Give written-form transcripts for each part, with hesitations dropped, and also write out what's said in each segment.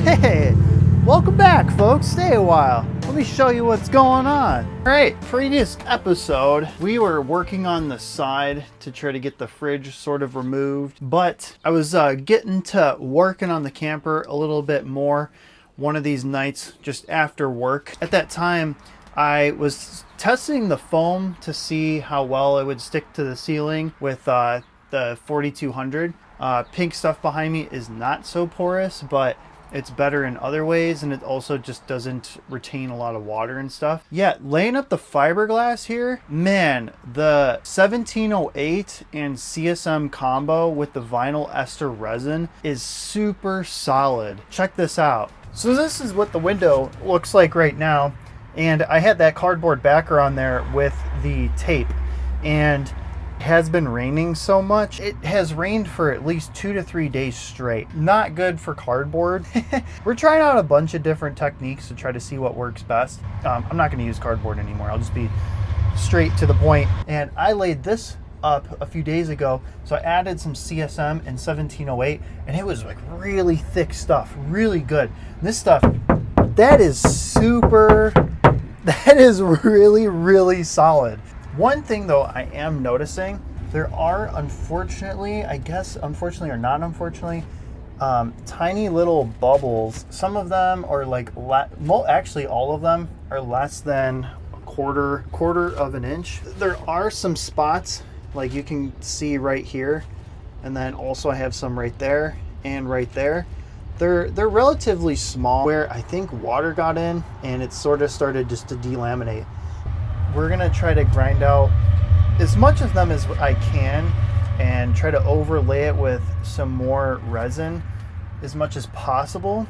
Hey, welcome back, folks. Stay a while. Let me show you what's going on. All right, previous episode, we were working on the side to try to get the fridge sort of removed, but I was getting to working on the camper a little bit more one of these nights just after work. At that time, I was testing the foam to see how well it would stick to the ceiling with the 4200. Pink stuff behind me is not so porous, but it's better in other ways, and it also just doesn't retain a lot of water and stuff. Yeah, laying up the fiberglass here, man, the 1708 and CSM combo with the vinyl ester resin is super solid. Check this out. So this is what the window looks like right now, and I had that cardboard backer on there with the tape, and has been raining so much. It has rained for at least 2 to 3 days straight. Not good for cardboard. We're trying out a bunch of different techniques to try to see what works best. I'm not going to use cardboard anymore. I'll just be straight to the point. And I laid this up a few days ago, so I added some CSM and 1708, and it was like really thick stuff, really good. This stuff, that is really solid. One thing though I am noticing, there are unfortunately or not unfortunately, tiny little bubbles. Some of them are like, actually all of them are less than a quarter of an inch. There are some spots like you can see right here, and then also I have some right there and right there. They're relatively small, where I think water got in and it sort of started just to delaminate. We're gonna try to grind out as much of them as I can and try to overlay it with some more resin as much as possible.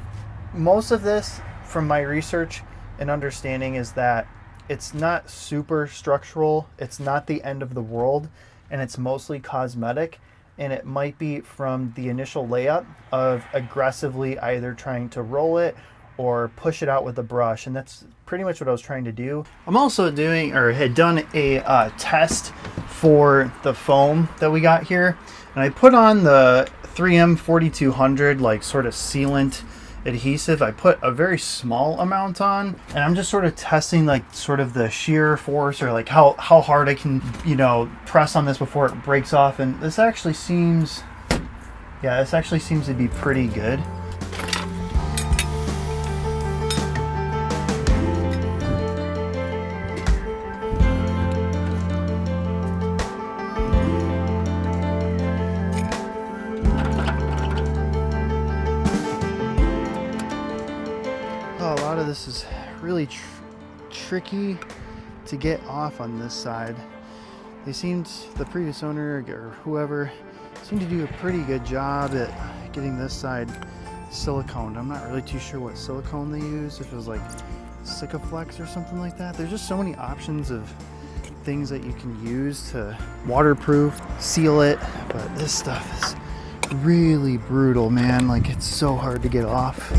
Most of this, from my research and understanding, is that it's not super structural, it's not the end of the world, and it's mostly cosmetic, and it might be from the initial layup of aggressively either trying to roll it or push it out with a brush, and that's pretty much what I was trying to do. I'm also had done a test for the foam that we got here, and I put on the 3M 4200 like sort of sealant adhesive. I put a very small amount on, and I'm just sort of testing like sort of the shear force, or like how hard I can, press on this before it breaks off, and this actually seems to be pretty good. This is really tricky to get off on this side. The previous owner or whoever seemed to do a pretty good job at getting this side siliconed. I'm not really too sure what silicone they use, if it was like Sikaflex or something like that. There's just so many options of things that you can use to waterproof, seal it, but this stuff is really brutal, man. Like, it's so hard to get off.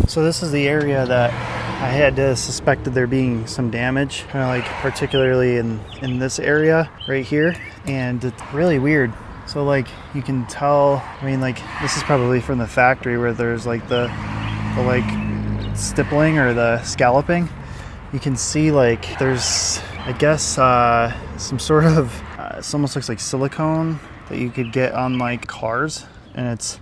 So this is the area that I had suspected there being some damage, kind of like particularly in this area right here, and it's really weird. So like you can tell, I mean, like this is probably from the factory where there's like the like stippling or the scalloping. You can see like there's, I guess, some sort of, it almost looks like silicone that you could get on like cars, and it's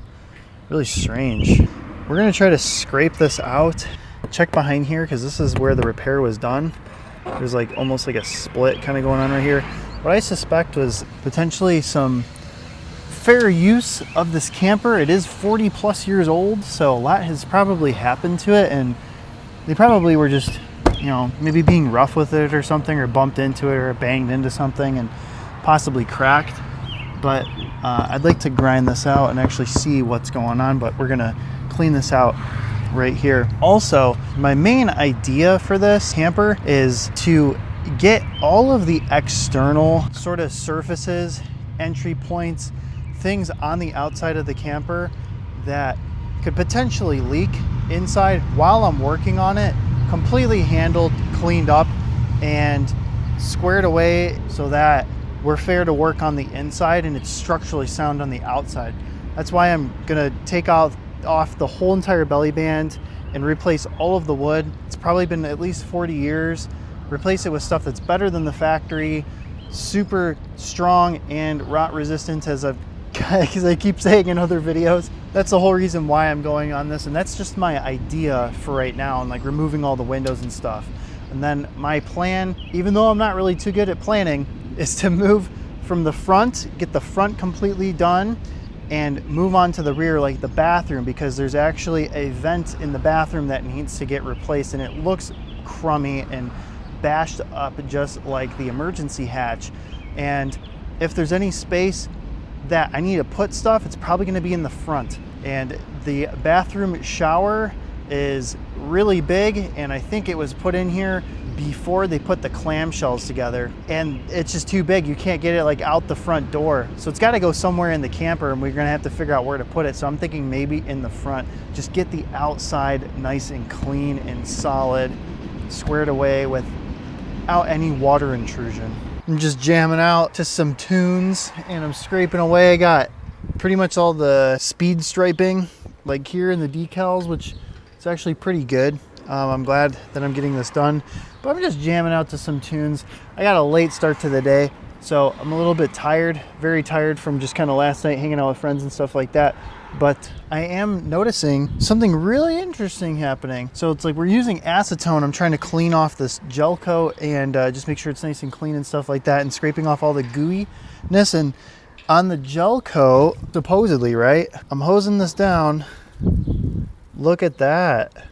really strange. We're gonna try to scrape this out. Check behind here because this is where the repair was done. There's like almost like a split kind of going on right here. What I suspect was potentially some fair use of this camper. It is 40 plus years old, so a lot has probably happened to it, and they probably were just, you know, maybe being rough with it or something, or bumped into it or banged into something and possibly cracked. But I'd like to grind this out and actually see what's going on, but we're gonna clean this out right here. Also, my main idea for this camper is to get all of the external sort of surfaces, entry points, things on the outside of the camper that could potentially leak inside while I'm working on it, completely handled, cleaned up, and squared away so that we're fair to work on the inside and it's structurally sound on the outside. That's why I'm gonna take off the whole entire belly band and replace all of the wood. It's probably been at least 40 years. Replace it with stuff that's better than the factory, super strong and rot resistant, as I keep saying in other videos. That's the whole reason why I'm going on this, and that's just my idea for right now, and like removing all the windows and stuff. And then my plan, even though I'm not really too good at planning, is to move from the front, get the front completely done, and move on to the rear, like the bathroom, because there's actually a vent in the bathroom that needs to get replaced, and it looks crummy and bashed up just like the emergency hatch. And if there's any space that I need to put stuff, it's probably going to be in the front. And the bathroom shower is really big, and I think it was put in here before they put the clamshells together, and it's just too big. You can't get it like out the front door, so it's got to go somewhere in the camper, and we're gonna have to figure out where to put it. So I'm thinking maybe in the front, just get the outside nice and clean and solid, squared away without any water intrusion. I'm just jamming out to some tunes and I'm scraping away. I got pretty much all the speed striping like here in the decals, which is actually pretty good. I'm glad that I'm getting this done, but I'm just jamming out to some tunes. I got a late start to the day, so I'm a little bit tired, very tired from just kind of last night hanging out with friends and stuff like that. But I am noticing something really interesting happening. So it's like we're using acetone. I'm trying to clean off this gel coat and just make sure it's nice and clean and stuff like that, and scraping off all the gooiness. And on the gel coat, supposedly, right, I'm hosing this down. Look at that.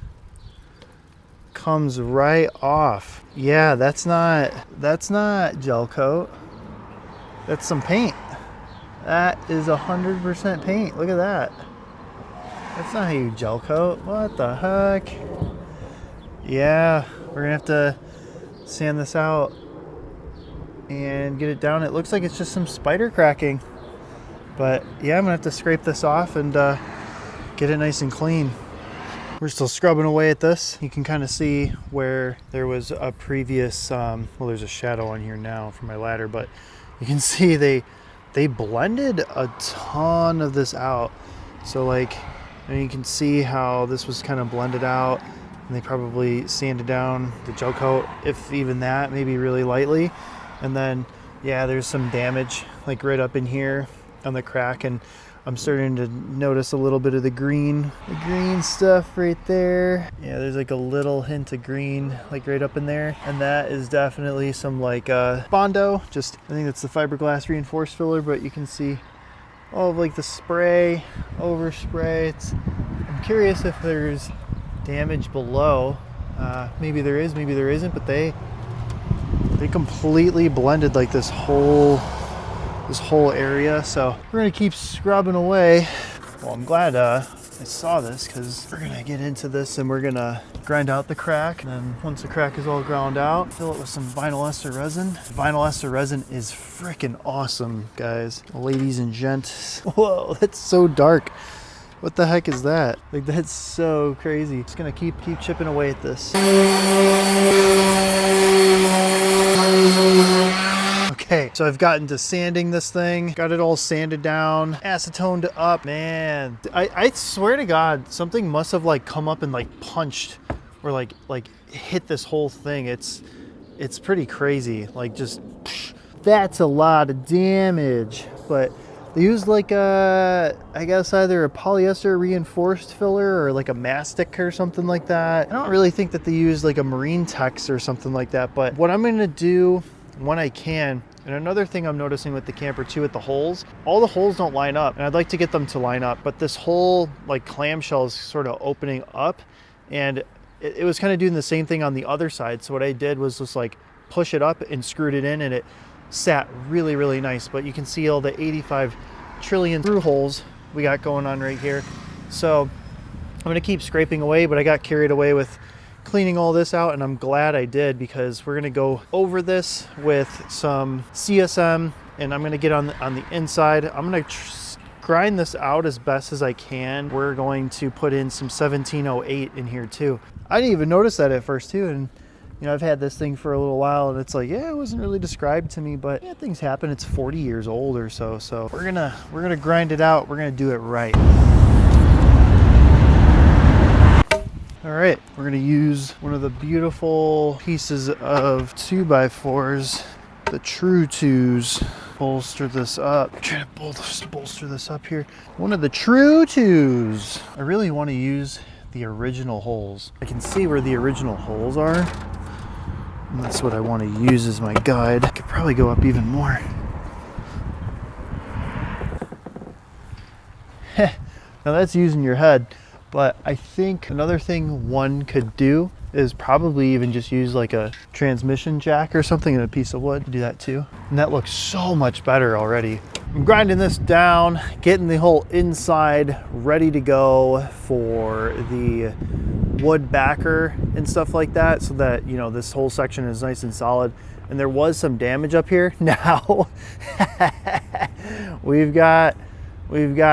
Comes right off. Yeah, that's not gel coat. That's some paint. That is 100% paint. Look at that. That's not how you gel coat. What the heck? Yeah, we're gonna have to sand this out and get it down. It looks like it's just some spider cracking, but yeah, I'm gonna have to scrape this off and get it nice and clean. We're still scrubbing away at this. You can kind of see where there was a previous, well, there's a shadow on here now from my ladder, but you can see they blended a ton of this out. So like, and you can see how this was kind of blended out, and they probably sanded down the gel coat, if even that, maybe really lightly. And then, yeah, there's some damage like right up in here on the crack, and I'm starting to notice a little bit of the green stuff right there. Yeah, there's like a little hint of green like right up in there, and that is definitely some like Bondo. Just, I think that's the fiberglass reinforced filler, but you can see all of like the spray, overspray. I'm curious if there's damage below. Maybe there is, maybe there isn't, but they completely blended like this whole area. So we're gonna keep scrubbing away. Well, I'm glad I saw this, because we're gonna get into this and we're gonna grind out the crack, and then once the crack is all ground out, fill it with some vinyl ester resin. Vinyl ester resin is freaking awesome, guys, ladies and gents. Whoa, that's so dark. What the heck is that? Like, that's so crazy. Just gonna keep chipping away at this. Okay, Okay, so I've gotten to sanding this thing, got it all sanded down, acetoned up. Man, I swear to God, something must have like come up and like punched or like hit this whole thing. It's pretty crazy. Like just, that's a lot of damage. But they used like a, I guess either a polyester reinforced filler or like a mastic or something like that. I don't really think that they used like a marine tex or something like that. But what I'm gonna do when I can, and another thing I'm noticing with the camper too, with the holes, all the holes don't line up, and I'd like to get them to line up, but this whole like clamshell is sort of opening up, and it was kind of doing the same thing on the other side. So what I did was just like push it up and screwed it in, and it sat really, really nice. But you can see all the 85 trillion through holes we got going on right here. So I'm gonna keep scraping away, but I got carried away with cleaning all this out, and I'm glad I did, because we're gonna go over this with some CSM, and I'm gonna get on the inside. I'm gonna grind this out as best as I can. We're going to put in some 1708 in here too. I didn't even notice that at first too, and you know, I've had this thing for a little while, and it's like, yeah, it wasn't really described to me, but yeah, things happen. It's 40 years old or so. So we're gonna grind it out. We're gonna do it right. All right, we're gonna use one of the beautiful pieces of 2x4s, the True 2s. Bolster this up. I'm trying to bolster this up here. One of the True 2s. I really want to use the original holes. I can see where the original holes are, and that's what I want to use as my guide. I could probably go up even more. Now that's using your head. But I think another thing one could do is probably even just use like a transmission jack or something and a piece of wood. Do that too. And that looks so much better already. I'm grinding this down, getting the whole inside ready to go for the wood backer and stuff like that, so that, you know, this whole section is nice and solid. And there was some damage up here. Now we've got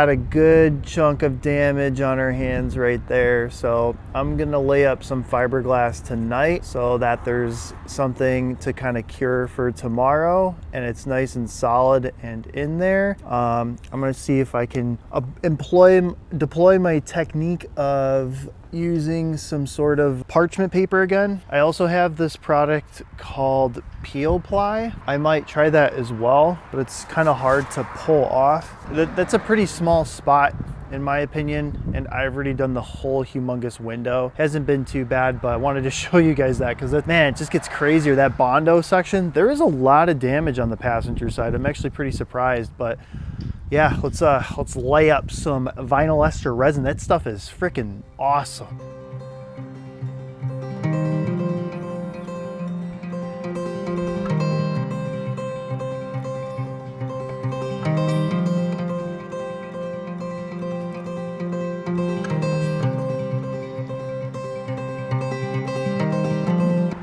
a good chunk of damage on our hands right there. So I'm gonna lay up some fiberglass tonight so that there's something to kind of cure for tomorrow, and it's nice and solid and in there. I'm gonna see if I can deploy my technique of using some sort of parchment paper again. I also have this product called Peel Ply. I might try that as well, but it's kind of hard to pull off. That's a pretty small spot in my opinion, and I've already done the whole humongous window. Hasn't been too bad, but I wanted to show you guys that, because man, it just gets crazier. That Bondo section, there is a lot of damage on the passenger side. I'm actually pretty surprised, but yeah, let's lay up some vinyl ester resin. That stuff is freaking awesome.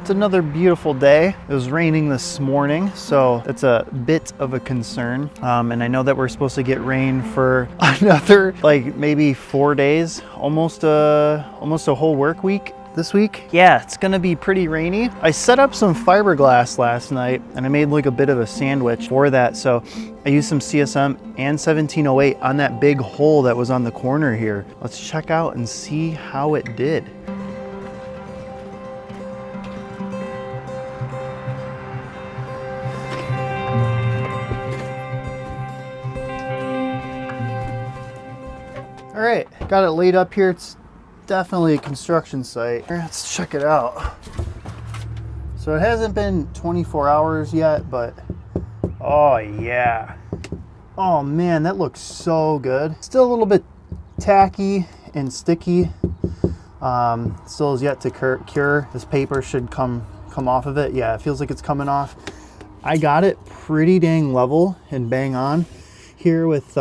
It's another beautiful day. It was raining this morning, so it's a bit of a concern. And I know that we're supposed to get rain for another, like maybe 4 days, almost a whole work week this week. Yeah, it's gonna be pretty rainy. I set up some fiberglass last night, and I made like a bit of a sandwich for that. So I used some CSM and 1708 on that big hole that was on the corner here. Let's check out and see how it did. All right, got it laid up here. It's definitely a construction site. Let's check it out. So it hasn't been 24 hours yet, but oh yeah. Oh man, that looks so good. Still a little bit tacky and sticky. Still is yet to cure. This paper should come off of it. Yeah, it feels like it's coming off. I got it pretty dang level and bang on here with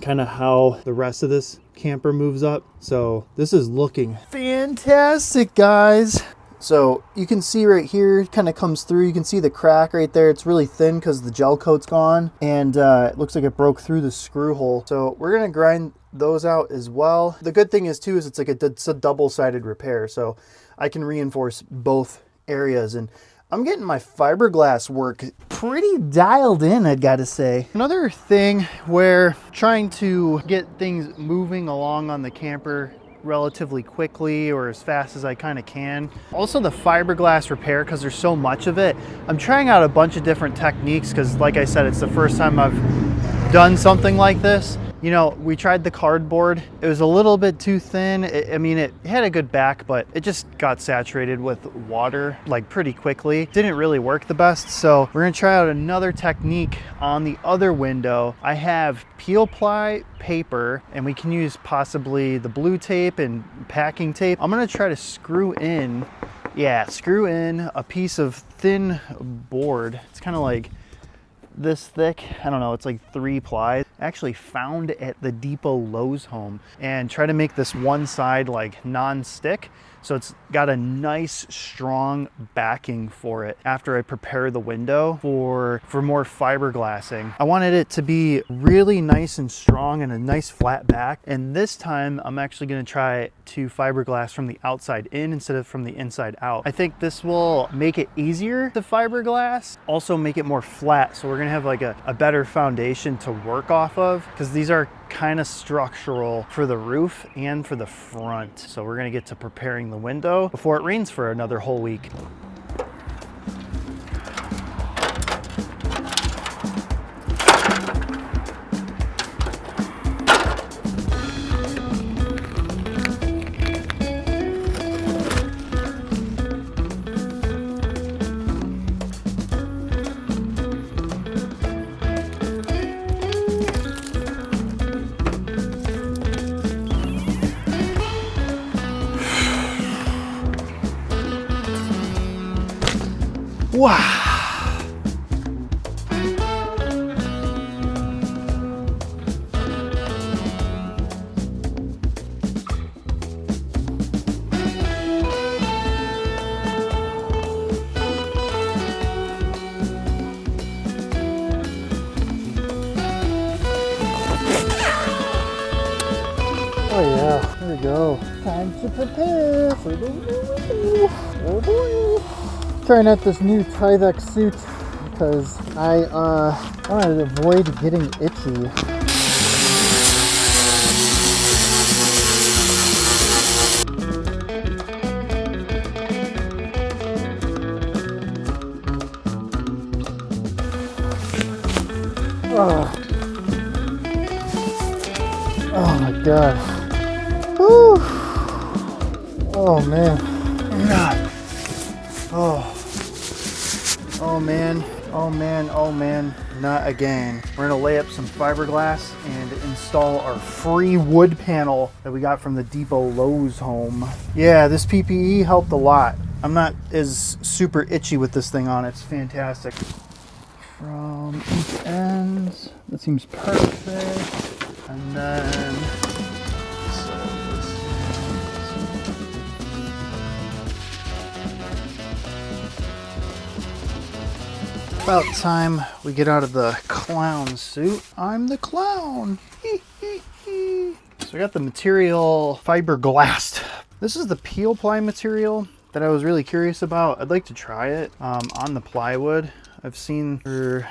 kind of how the rest of this camper moves up. So this is looking fantastic, guys. So you can see right here, it kind of comes through. You can see the crack right there. It's really thin because the gel coat's gone, and it looks like it broke through the screw hole. So we're gonna grind those out as well. The good thing is too, is it's a double-sided repair, so I can reinforce both areas. And I'm getting my fiberglass work pretty dialed in, I gotta say. Another thing where trying to get things moving along on the camper relatively quickly or as fast as I kind of can. Also the fiberglass repair, because there's so much of it. I'm trying out a bunch of different techniques because like I said, it's the first time I've done something like this. You know, we tried the cardboard. It was a little bit too thin. I mean, it had a good back, but it just got saturated with water like pretty quickly. Didn't really work the best. So we're gonna try out another technique on the other window. I have Peel Ply paper, and we can use possibly the blue tape and packing tape. I'm gonna try to screw in a piece of thin board. It's kind of like this thick. I don't know, it's like 3 ply. Actually found at the Depot Lowe's home, and try to make this one side like non-stick, so it's got a nice strong backing for it after I prepare the window for more fiberglassing. I wanted it to be really nice and strong and a nice flat back, and this time I'm actually going to try to fiberglass from the outside in instead of from the inside out. I think this will make it easier to fiberglass, also make it more flat, so we're going to have like a better foundation to work off of, because these are kind of structural for the roof and for the front. So we're going to get to preparing the window before it rains for another whole week. Wow. Oh yeah, here we go. Time to prepare for the window. Oh boy. Trying out this new Tyvek suit because I want to avoid getting itchy. Oh my god. Whew. Oh man. God. Oh man. Oh man. Oh man. Not again. We're gonna lay up some fiberglass and install our free wood panel that we got from the Depot Lowe's home. Yeah, this PPE helped a lot. I'm not as super itchy with this thing on. It's fantastic. From each ends. That seems perfect. And then about time we get out of the clown suit. I'm the clown. So I got the material fiberglassed. This is the Peel Ply material that I was really curious about. I'd like to try it on the plywood. I've seen for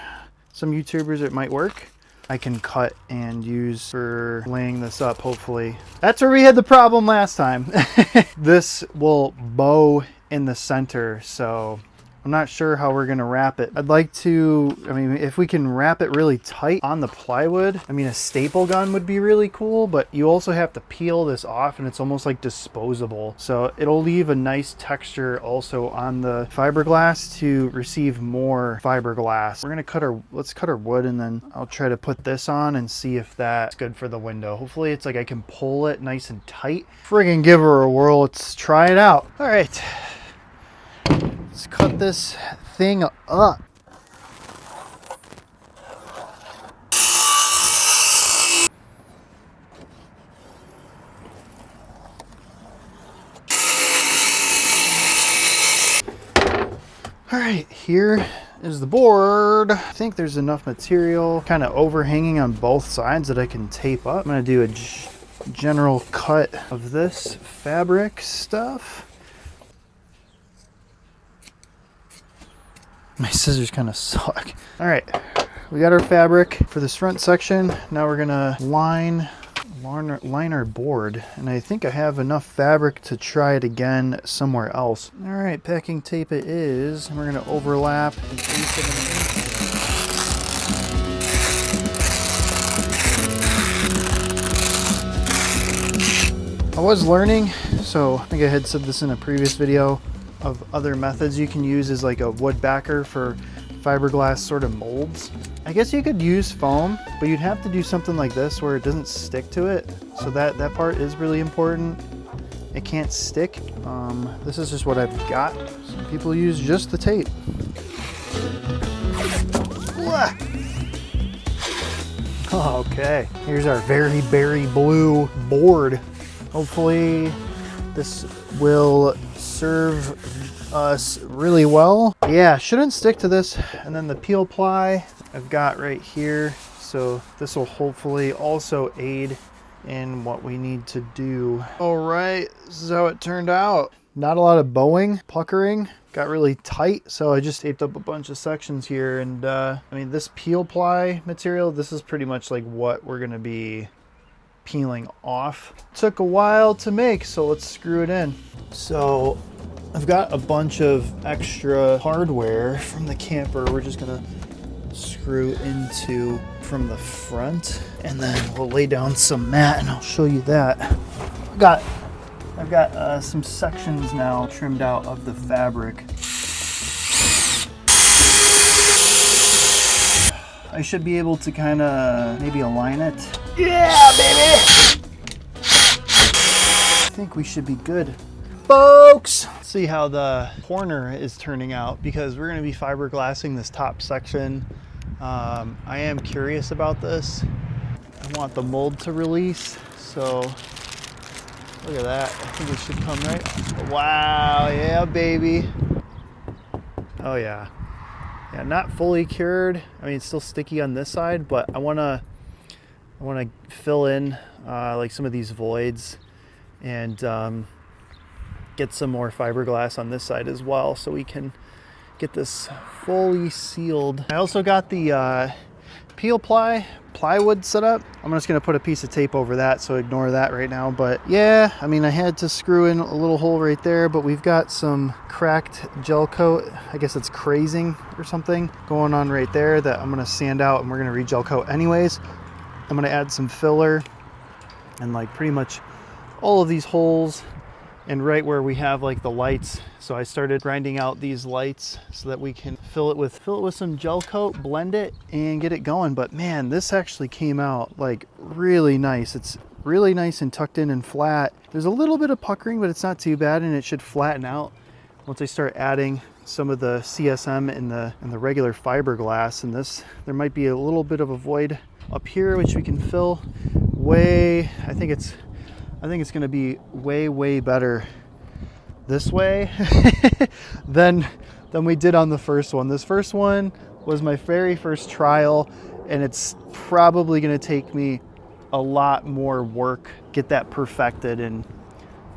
some YouTubers it might work. I can cut and use for laying this up, hopefully. That's where we had the problem last time. This will bow in the center, so I'm not sure how we're gonna wrap it. I'd like to, I mean, if we can wrap it really tight on the plywood, I mean, a staple gun would be really cool, but you also have to peel this off and it's almost like disposable. So it'll leave a nice texture also on the fiberglass to receive more fiberglass. We're gonna let's cut our wood, and then I'll try to put this on and see if that's good for the window. Hopefully it's like I can pull it nice and tight. Friggin' give her a whirl, let's try it out. All right. Let's cut this thing up. All right, here is the board. I think there's enough material kind of overhanging on both sides that I can tape up. I'm gonna do a general cut of this fabric stuff. My scissors kind of suck. All right, we got our fabric for this front section. Now we're gonna line our board, and I think I have enough fabric to try it again somewhere else. All right, packing tape it is, and we're gonna overlap an eighth of an inch. I was learning, so I think I had said this in a previous video, of other methods you can use as like a wood backer for fiberglass sort of molds. I guess you could use foam, but you'd have to do something like this where it doesn't stick to it. So that part is really important. It can't stick. This is just what I've got. Some people use just the tape. Okay, here's our very berry blue board. Hopefully this will serve us really well. Yeah, shouldn't stick to this. And then the Peel Ply I've got right here. So this will hopefully also aid in what we need to do. All right, this is how it turned out. Not a lot of bowing, puckering, got really tight. So I just taped up a bunch of sections here. And I mean, this Peel Ply material, this is pretty much like what we're gonna be peeling off. Took a while to make, so let's screw it in. So I've got a bunch of extra hardware from the camper. We're just gonna screw into from the front, and then we'll lay down some mat and I'll show you that. I've got some sections now trimmed out of the fabric. I should be able to kind of maybe align it. Yeah, baby! I think we should be good, folks. Let's see how the corner is turning out, because we're going to be fiberglassing this top section. I am curious about this. I want the mold to release, so look at that. I think it should come right. Wow, yeah, baby. Oh yeah. Yeah, not fully cured. I mean, it's still sticky on this side, but I wanna fill in like some of these voids and get some more fiberglass on this side as well, so we can get this fully sealed. I also got the Peel Ply plywood set up. I'm just gonna put a piece of tape over that, so ignore that right now. But yeah, I mean, I had to screw in a little hole right there, but we've got some cracked gel coat, I guess it's crazing or something, going on right there that I'm gonna sand out, and we're gonna re-gel coat anyways. I'm gonna add some filler and like pretty much all of these holes, and right where we have like the lights. So I started grinding out these lights so that we can fill it with some gel coat, blend it, and get it going. But man, this actually came out like really nice. It's really nice and tucked in and flat. There's a little bit of puckering, but it's not too bad, and it should flatten out once I start adding some of the CSM and the regular fiberglass. And this, there might be a little bit of a void up here which we can fill way. I think it's going to be way better this way than we did on the first one. This first one was my very first trial, and it's probably going to take me a lot more work, get that perfected and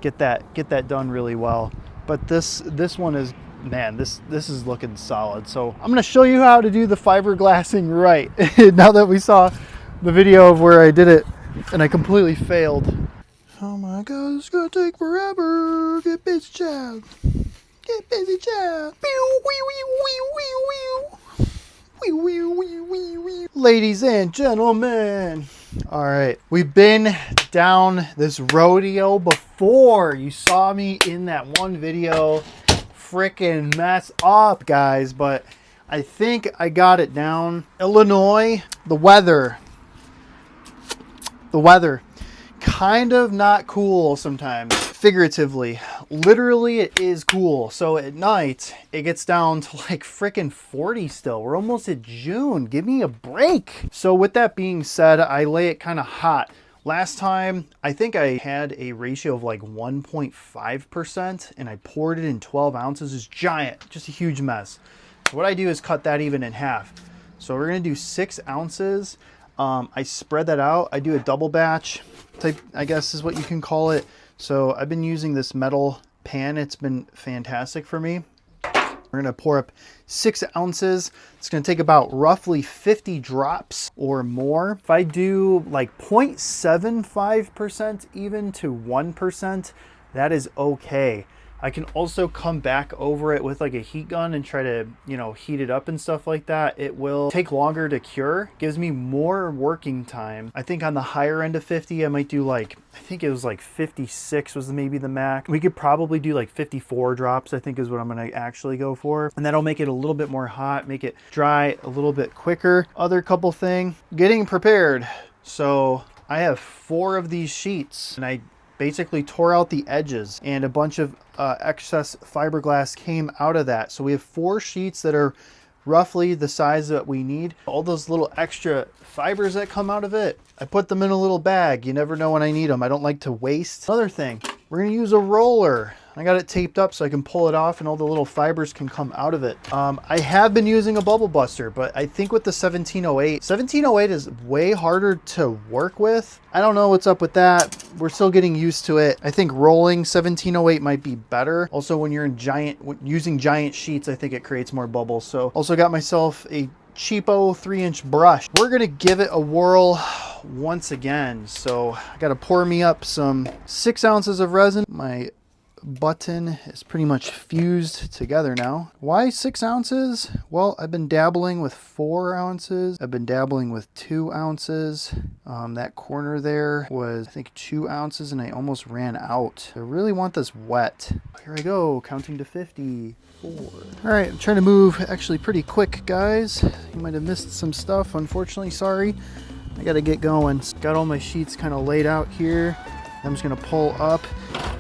get that done really well. But this one is, man, this is looking solid. So I'm going to show you how to do the fiberglassing right. Now that we saw the video of where I did it and I completely failed. Oh my god, it's gonna take forever. Get busy, child. Get busy, child. Ladies and gentlemen. All right, we've been down this rodeo before. You saw me in that one video freaking mess up, guys, but I think I got it down. Illinois, the weather kind of not cool sometimes, figuratively. Literally it is cool. So at night it gets down to like freaking 40 still. We're almost at June. Give me a break. So with that being said, I lay it kind of hot. Last time I think I had a ratio of like 1.5%, and I poured it in 12 ounces. It's giant, just a huge mess. So what I do is cut that even in half. So we're gonna do 6 ounces. I spread that out. I do a double batch type, I guess is what you can call it. So I've been using this metal pan. It's been fantastic for me. We're We're gonna pour up 6 ounces. It's gonna take about roughly 50 drops or more. If I do like 0.75% even to 1%, that is okay. I can also come back over it with like a heat gun and try to, you know, heat it up and stuff like that. It will take longer to cure, gives me more working time. I think on the higher end of 50, I might do like, I think it was like 56 was maybe the max. We could probably do like 54 drops, I think is what I'm gonna actually go for. And that'll make it a little bit more hot, make it dry a little bit quicker. Other couple thing, getting prepared. So I have 4 of these sheets and I basically tore out the edges and a bunch of excess fiberglass came out of that. So we have 4 sheets that are roughly the size that we need. All those little extra fibers that come out of it, I put them in a little bag. You never know when I need them. I don't like to waste. Another thing, we're gonna use a roller. I got it taped up so I can pull it off and all the little fibers can come out of it. I have been using a bubble buster, but I think with the 1708 is way harder to work with. I don't know what's up with that. We're still getting used to it. I think rolling 1708 might be better. Also, when you're using giant sheets, I think it creates more bubbles. So also got myself a cheapo 3-inch brush. We're gonna give it a whirl once again. So I gotta pour me up some 6 ounces of resin. My button is pretty much fused together now. Why 6 ounces? Well, I've been dabbling with 4 ounces. I've been dabbling with 2 ounces. That corner there was, I think, 2 ounces and I almost ran out. I really want this wet. Here I go, counting to 54. All right, I'm trying to move actually pretty quick, guys. You might have missed some stuff, unfortunately, sorry. I gotta get going. Got all my sheets kind of laid out here. I'm just gonna pull up.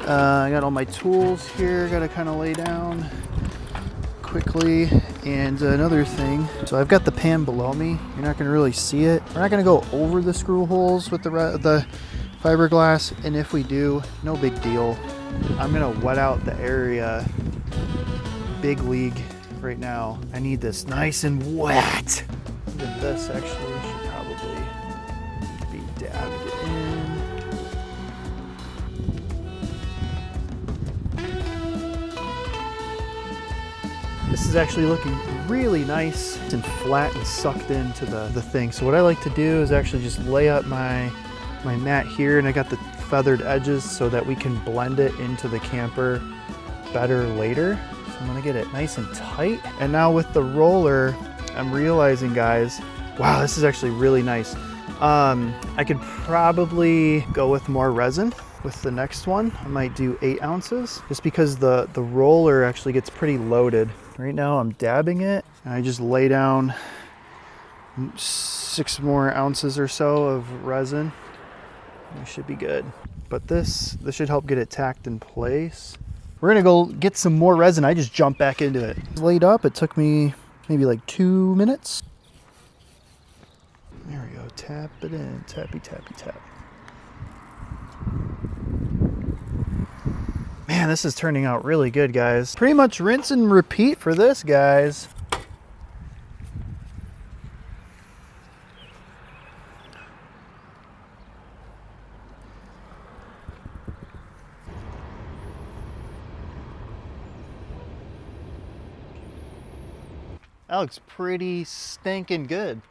I got all my tools here, gotta kind of lay down quickly. And another thing, so I've got the pan below me. You're not gonna really see it. We're not gonna go over the screw holes with the fiberglass, and if we do, no big deal. I'm gonna wet out the area big league right now. I need this nice and wet. Even this actually should probably be dabbed in. This is actually looking really nice and flat and sucked into the thing. So what I like to do is actually just lay up my mat here, and I got the feathered edges so that we can blend it into the camper better later. So I'm gonna get it nice and tight. And now with the roller, I'm realizing, guys, wow, this is actually really nice. I could probably go with more resin. With the next one, I might do 8 ounces just because the roller actually gets pretty loaded. Right now I'm dabbing it and I just lay down 6 more ounces or so of resin. It should be good. But this should help get it tacked in place. We're gonna go get some more resin. I just jumped back into it. It's laid up, it took me maybe like 2 minutes. There we go, tap it in, tappy, tappy, tap. Man, this is turning out really good, guys. Pretty much rinse and repeat for this, guys. That looks pretty stinking good.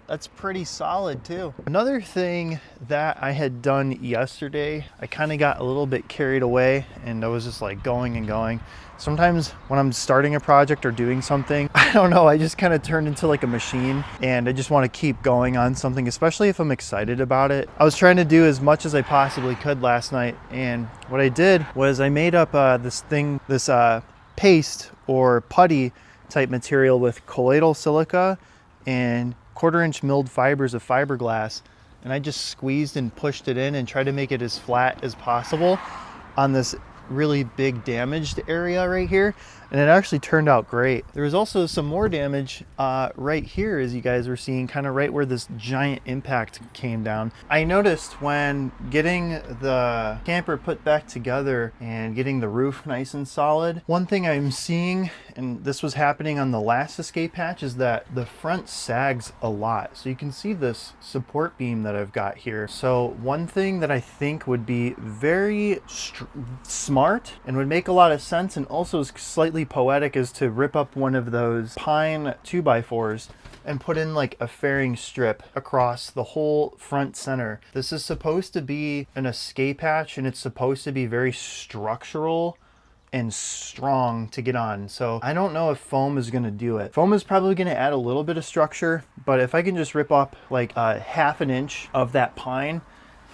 That's pretty solid too. Another thing that I had done yesterday, I kind of got a little bit carried away and I was just like going and going. Sometimes when I'm starting a project or doing something, I don't know, I just kind of turned into like a machine and I just want to keep going on something, especially if I'm excited about it. I was trying to do as much as I possibly could last night, and what I did was I made up this paste or putty type material with colloidal silica and 1/4-inch milled fibers of fiberglass, and I just squeezed and pushed it in and tried to make it as flat as possible on this really big damaged area right here, and it actually turned out great. There was also some more damage right here, as you guys were seeing, kind of right where this giant impact came down. I noticed when getting the camper put back together and getting the roof nice and solid, one thing I'm seeing, and this was happening on the last escape hatch, is that the front sags a lot. So you can see this support beam that I've got here. So one thing that I think would be very smart and would make a lot of sense, and also is slightly completely poetic is to rip up one of those pine 2x4s and put in like a fairing strip across the whole front center. This is supposed to be an escape hatch, and it's supposed to be very structural and strong to get on. So I don't know if foam is going to do it. Foam is probably going to add a little bit of structure, but if I can just rip up like a 1/2 inch of that pine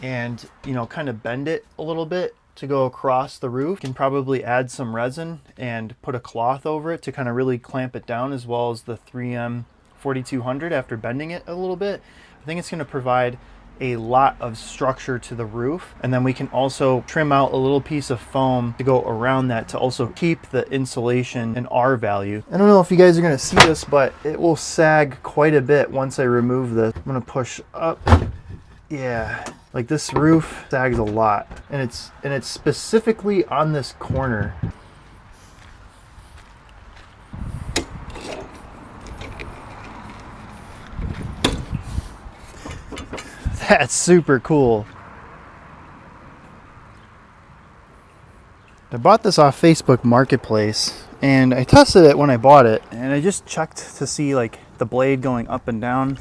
and, you know, kind of bend it a little bit to go across the roof, can probably add some resin and put a cloth over it to kind of really clamp it down, as well as the 3M 4200 after bending it a little bit. I think it's going to provide a lot of structure to the roof, and then we can also trim out a little piece of foam to go around that to also keep the insulation and R value. I don't know if you guys are going to see this, but it will sag quite a bit once I remove this. I'm going to push up. Yeah, like this roof sags a lot, and it's specifically on this corner. That's super cool. I bought this off Facebook Marketplace, and I tested it when I bought it, and I just checked to see like the blade going up and down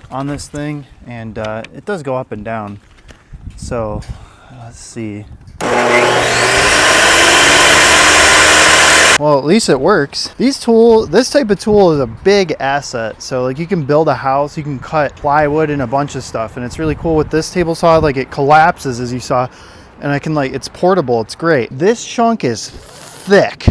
on this thing, and it does go up and down. So let's see. Well, at least it works. This type of tool is a big asset. So like you can build a house, you can cut plywood and a bunch of stuff, and it's really cool with this table saw. Like it collapses, as you saw, and I can like, it's portable, it's great. This chunk is thick.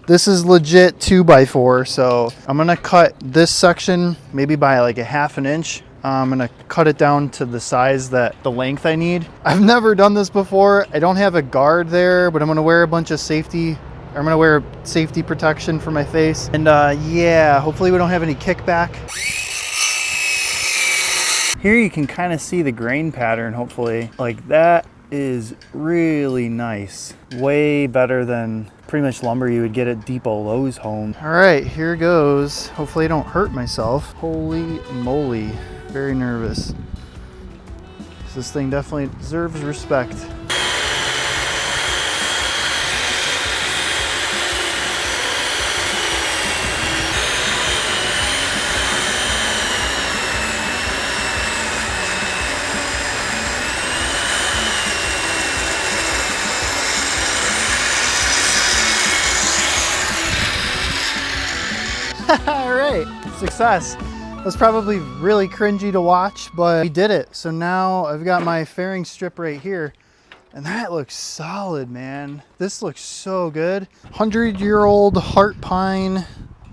This is legit 2x4. So I'm gonna cut this section maybe by like a 1/2 inch. I'm gonna cut it down to the size the length I need. I've never done this before. I don't have a guard there, but I'm gonna wear a bunch of safety. I'm gonna wear safety protection for my face. And yeah, hopefully we don't have any kickback. Here you can kind of see the grain pattern, hopefully. Like that is really nice. Way better than pretty much lumber you would get at Depot Lowe's home. All right, here goes. Hopefully I don't hurt myself. Holy moly, very nervous. This thing definitely deserves respect. All right, success. That's probably really cringy to watch, but we did it. So now I've got my fairing strip right here, and that looks solid, man. This looks so good. 100-year-old heart pine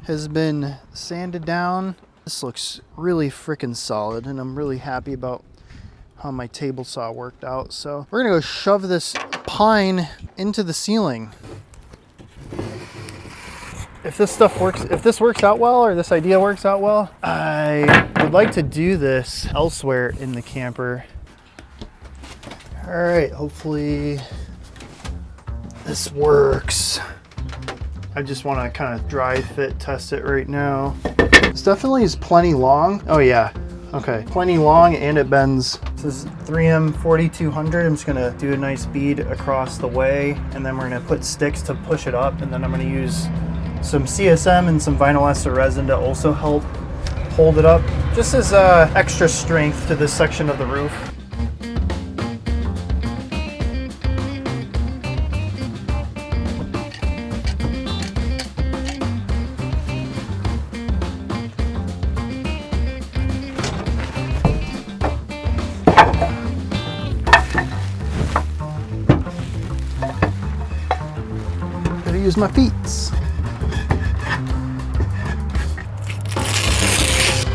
has been sanded down. This looks really freaking solid, and I'm really happy about how my table saw worked out. So we're gonna go shove this pine into the ceiling. If this stuff works, if this works out well, or this idea works out well, I would like to do this elsewhere in the camper. All right, hopefully this works. I just want to kind of dry fit test it right now. This definitely is plenty long. Oh yeah, okay, plenty long, and it bends. This is 3M 4200. I'm just gonna do a nice bead across the way, and then we're gonna put sticks to push it up, and then I'm gonna use some CSM and some vinyl ester resin to also help hold it up, just as extra strength to this section of the roof. Gotta use my feet.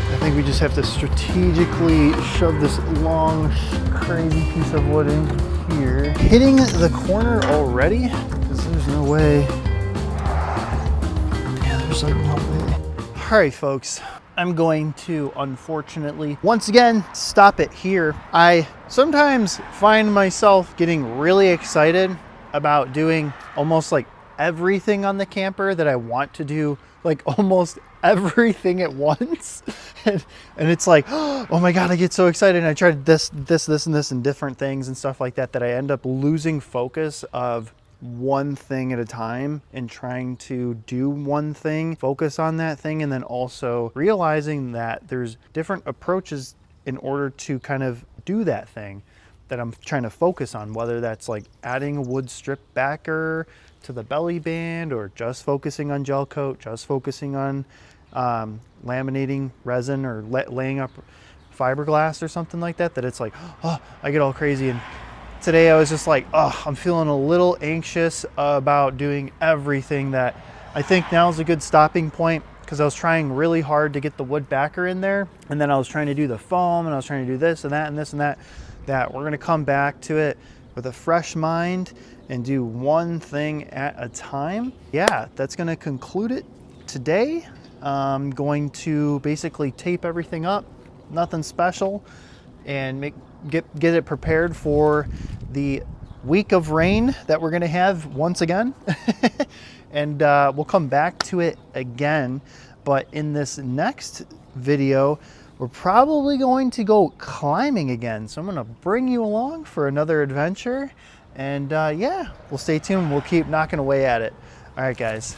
I think we just have to strategically shove this long, crazy piece of wood in here. Hitting the corner already? Because there's no way. Yeah, there's like no way. All right, folks. I'm going to, unfortunately, once again, stop it here. I sometimes find myself getting really excited about doing almost like everything on the camper that I want to do, like almost everything at once. And it's like, oh my God, I get so excited. And I tried this, and this, and different things and stuff like that, that I end up losing focus of one thing at a time and trying to do one thing, focus on that thing, and then also realizing that there's different approaches in order to kind of do that thing that I'm trying to focus on, whether that's like adding a wood strip backer to the belly band, or just focusing on gel coat, just focusing on laminating resin, or laying up fiberglass or something like that, that it's like, oh, I get all crazy. And today I was just like, oh, I'm feeling a little anxious about doing everything. That I think now is a good stopping point, because I was trying really hard to get the wood backer in there, and then I was trying to do the foam, and I was trying to do this and that and this and that. That we're gonna come back to it with a fresh mind and do one thing at a time. Yeah, that's gonna conclude it today. I'm going to basically tape everything up, nothing special, and get it prepared for the week of rain that we're gonna have once again. And we'll come back to it again. But in this next video, we're probably going to go climbing again. So I'm gonna bring you along for another adventure. And yeah, we'll stay tuned. We'll keep knocking away at it. All right, guys.